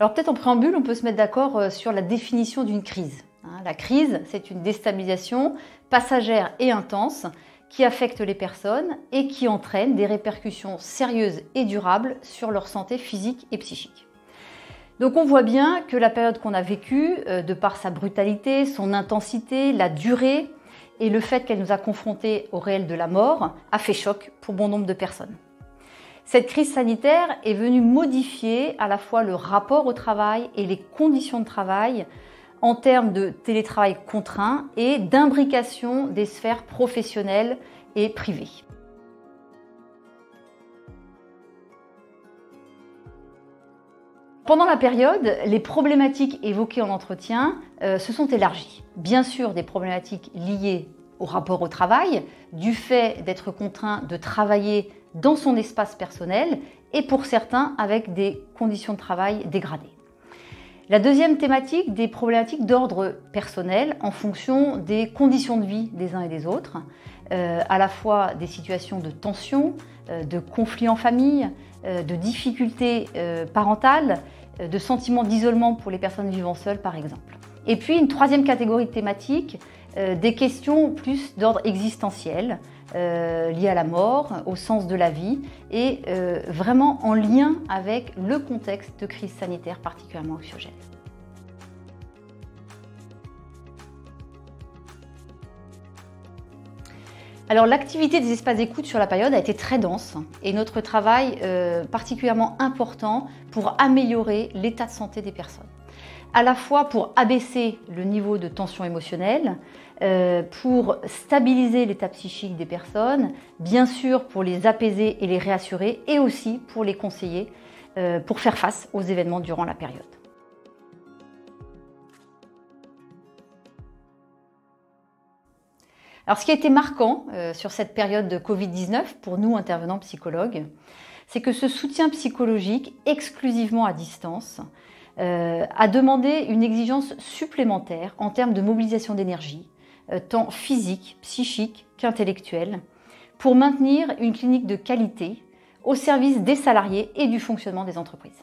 Alors peut-être en préambule, on peut se mettre d'accord sur la définition d'une crise. La crise, c'est une déstabilisation passagère et intense qui affecte les personnes et qui entraîne des répercussions sérieuses et durables sur leur santé physique et psychique. Donc on voit bien que la période qu'on a vécue, de par sa brutalité, son intensité, la durée et le fait qu'elle nous a confrontés au réel de la mort, a fait choc pour bon nombre de personnes. Cette crise sanitaire est venue modifier à la fois le rapport au travail et les conditions de travail en termes de télétravail contraint et d'imbrication des sphères professionnelles et privées. Pendant la période, les problématiques évoquées en entretien se sont élargies. Bien sûr, des problématiques liées au rapport au travail, du fait d'être contraint de travailler dans son espace personnel et pour certains avec des conditions de travail dégradées. La deuxième thématique, des problématiques d'ordre personnel en fonction des conditions de vie des uns et des autres, à la fois des situations de tension, de conflits en famille, de difficultés parentales, de sentiments d'isolement pour les personnes vivant seules par exemple. Et puis une troisième catégorie de thématiques, des questions plus d'ordre existentiel, liées à la mort, au sens de la vie et vraiment en lien avec le contexte de crise sanitaire particulièrement anxiogène. Alors l'activité des espaces d'écoute sur la période a été très dense et notre travail particulièrement important pour améliorer l'état de santé des personnes. À la fois pour abaisser le niveau de tension émotionnelle, pour stabiliser l'état psychique des personnes, bien sûr pour les apaiser et les réassurer et aussi pour les conseiller pour faire face aux événements durant la période. Alors ce qui a été marquant sur cette période de Covid-19 pour nous intervenants psychologues, c'est que ce soutien psychologique exclusivement à distance a demandé une exigence supplémentaire en termes de mobilisation d'énergie, tant physique, psychique qu'intellectuelle, pour maintenir une clinique de qualité au service des salariés et du fonctionnement des entreprises.